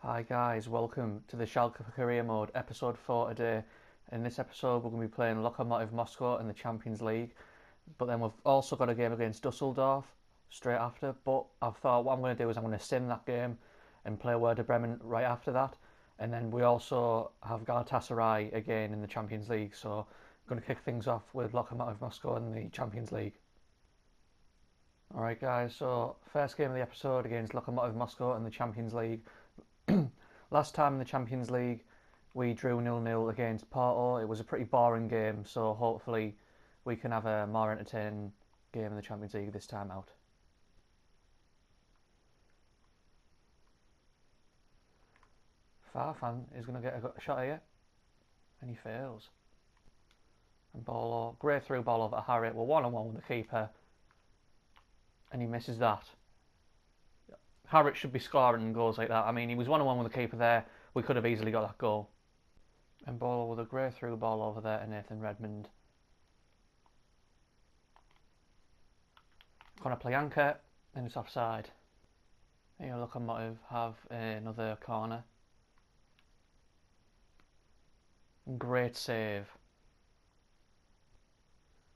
Hi guys, welcome to the Schalke for Career Mode, episode 4 today. In this episode we're going to be playing Lokomotiv Moscow in the Champions League, but then we've also got a game against Dusseldorf straight after, but I thought what I'm going to do is I'm going to sim that game and play Werder Bremen right after that, and then we also have Galatasaray again in the Champions League, so I'm going to kick things off with Lokomotiv Moscow in the Champions League. Alright guys, so first game of the episode against Lokomotiv Moscow in the Champions League. Last time in the Champions League we drew 0-0 against Porto. It was a pretty boring game, so hopefully we can have a more entertaining game in the Champions League this time out. Farfan is going to get a shot here, and he fails. And ball, great through ball over to Harriet. We're 1-on-1 with the keeper, and he misses that. Harriet should be scoring goals like that. I mean, he was 1-on-1 with the keeper there. We could have easily got that goal. And ball with a great through ball over there to Nathan Redmond. Gonna play anchor, and it's offside. Here, Lokomotiv have another corner. Great save.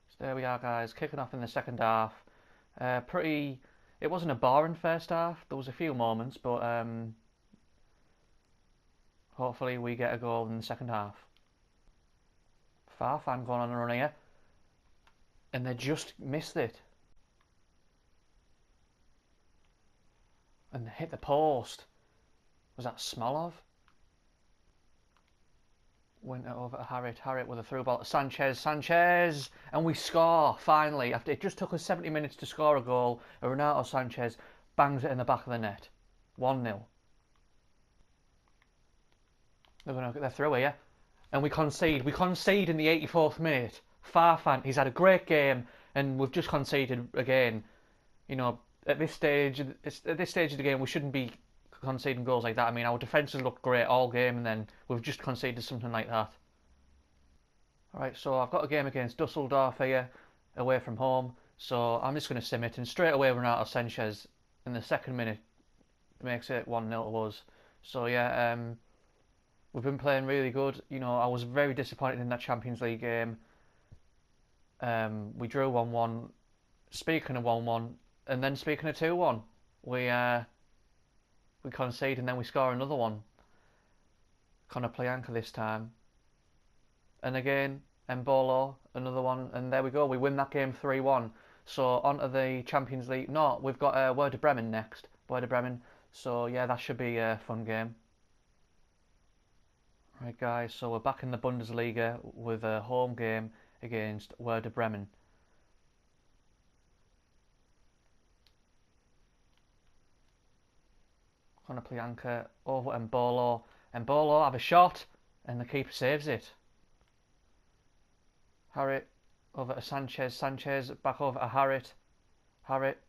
So there we are, guys, kicking off in the second half. It wasn't a boring first half. There was a few moments, but hopefully we get a goal in the second half. Farfan going on a run here, and they just missed it. And they hit the post. Was that Smolov? Went over to Harriet. Harriet with a through ball to Sanchez, and we score finally. After it just took us 70 minutes to score a goal, Renato Sanchez bangs it in the back of the net. 1-0. They're going to get their through here, and we concede. We concede in the 84th minute. Farfan, he's had a great game, and we've just conceded again. You know, at this stage of the game, we shouldn't be conceding goals like that. I mean, our defence has looked great all game, and then we've just conceded something like that. Alright, so I've got a game against Dusseldorf here, away from home, so I'm just going to sim it, and straight away Renato Sanchez in the second minute makes it 1-0 to us. So yeah, we've been playing really good. You know, I was very disappointed in that Champions League game. We drew 1-1. Speaking of 1-1, and then speaking of 2-1, we concede and then we score another one. Gonna play anchor this time. And again, Mbolo, another one, and there we go. We win that game 3-1. So on to the Champions League. No, we've got Werder Bremen next. Werder Bremen. So yeah, that should be a fun game. Right guys, so we're back in the Bundesliga with a home game against Werder Bremen. Gonna play anchor over Mbolo. Mbolo have a shot, and the keeper saves it. Harriet over to Sanchez. Sanchez back over to Harriet. Harriet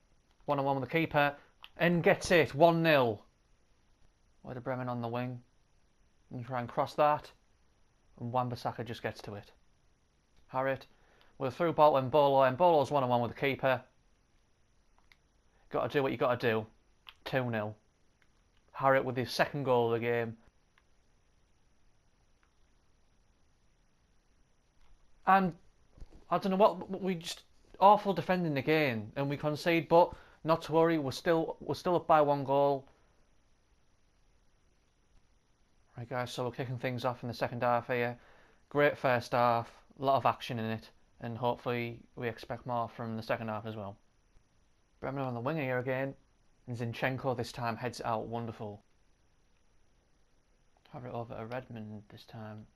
1-on-1 with the keeper and gets it. 1-0. Werder Bremen on the wing. And try and cross that, and Wan-Bissaka just gets to it. Harriet with a through ball to Mbolo. Mbolo's 1-on-1 with the keeper. Got to do what you got to do. 2-0. Harriet with his second goal of the game. And I don't know what, we just awful defending again, and we concede, but not to worry, we're still up by 1 goal. Right guys, so we're kicking things off in the second half here. Great first half, a lot of action in it, and hopefully we expect more from the second half as well. Bremen on the winger here again. And Zinchenko this time heads it out, wonderful. Have it over to Redmond this time.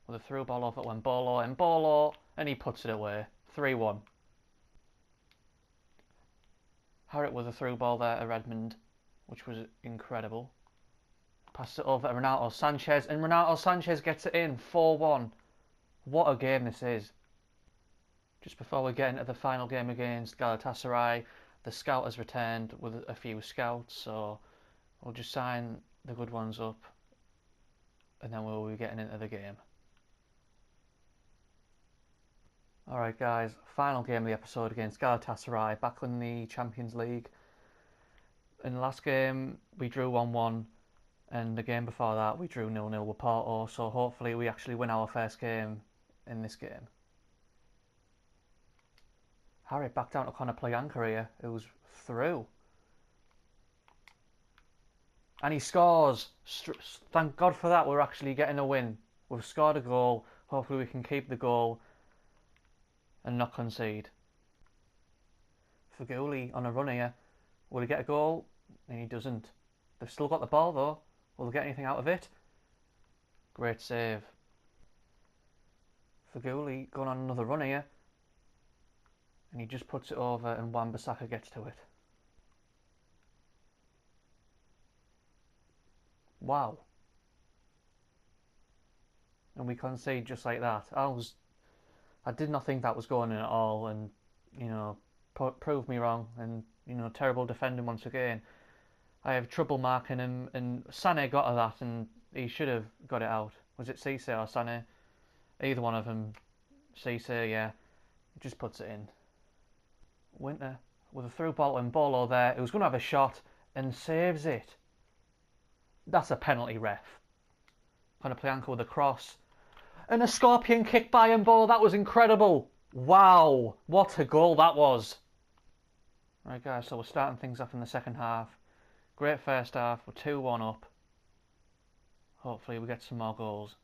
With a through ball over to Mbolo, and he puts it away. 3-1. Harriet with a through ball there to Redmond, which was incredible. Passes it over to Renato Sanchez, and Renato Sanchez gets it in. 4-1. What a game this is. Just before we get into the final game against Galatasaray, the scout has returned with a few scouts, so we'll just sign the good ones up, and then we'll be getting into the game. Alright guys, final game of the episode against Galatasaray, back in the Champions League. In the last game we drew 1-1, And the game before that, we drew 0-0 with Porto, so hopefully we actually win our first game in this game. Harry back down to Conor Playanka here, who's through. And he scores. Thank God for that, we're actually getting a win. We've scored a goal. Hopefully we can keep the goal and not concede. Faguli on a run here. Will he get a goal? And he doesn't. They've still got the ball though. Will they get anything out of it? Great save. Faguli going on another run here. And he just puts it over and Wan-Bissaka gets to it. Wow. And we concede just like that. I did not think that was going in at all, and you know, proved me wrong. And you know, terrible defending once again. I have trouble marking him, and Sané got to that, and he should have got it out. Was it Cisse or Sané? Either one of them. Cisse, yeah. He just puts it in. Winter with a through ball and Bolo there. He was going to have a shot and saves it. That's a penalty, ref. Conor Playanka with a cross. And a scorpion kick by Mbolo. That was incredible. Wow. What a goal that was. Right, guys, so we're starting things off in the second half. Great first half. We're 2-1 up. Hopefully we get some more goals.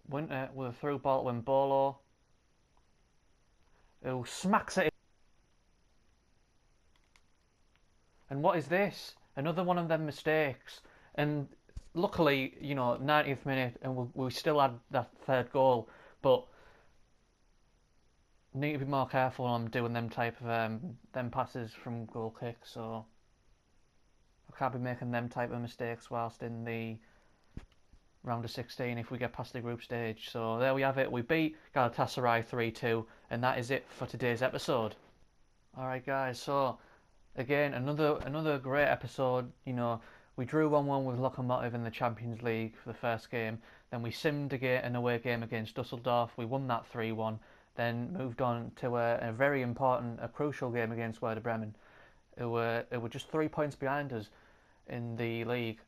Winter with a through ball to Mbolo, who smacks it in. And what is this? Another one of them mistakes. And luckily, you know, 90th minute, and we still had that third goal. But need to be more careful when I'm doing them type of them passes from goal kicks. So I can't be making them type of mistakes whilst in the round of 16 if we get past the group stage. So there we have it. We beat Galatasaray 3-2, and that is it for today's episode. Alright guys, so again, another great episode. You know, we drew 1-1 with Lokomotiv in the Champions League for the first game. Then we simmed an away game against Dusseldorf. We won that 3-1. Then moved on to a very important, a crucial game against Werder Bremen. It were just 3 points behind us in the league,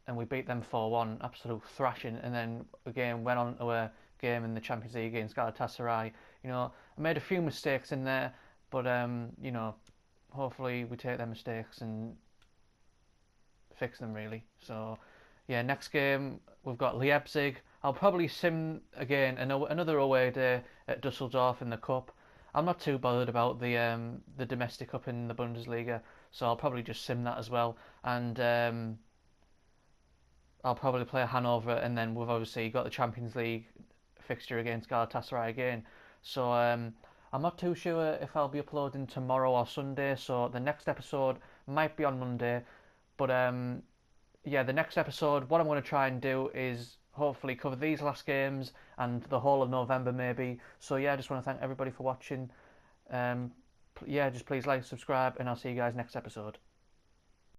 and we beat them 4-1, absolute thrashing. And then again went on to a game in the Champions League against Galatasaray. You know, I made a few mistakes in there, but you know, hopefully we take their mistakes and fix them really. So yeah, next game we've got Leipzig. I'll probably sim again another away day at Dusseldorf in the cup. I'm not too bothered about the domestic cup in the Bundesliga, so I'll probably just sim that as well. And I'll probably play Hanover, and then we've obviously got the Champions League fixture against Galatasaray again. So I'm not too sure if I'll be uploading tomorrow or Sunday, so the next episode might be on Monday. But yeah, the next episode, what I'm going to try and do is hopefully cover these last games and the whole of November maybe. So yeah, I just want to thank everybody for watching. Yeah, just please like, subscribe, and I'll see you guys next episode.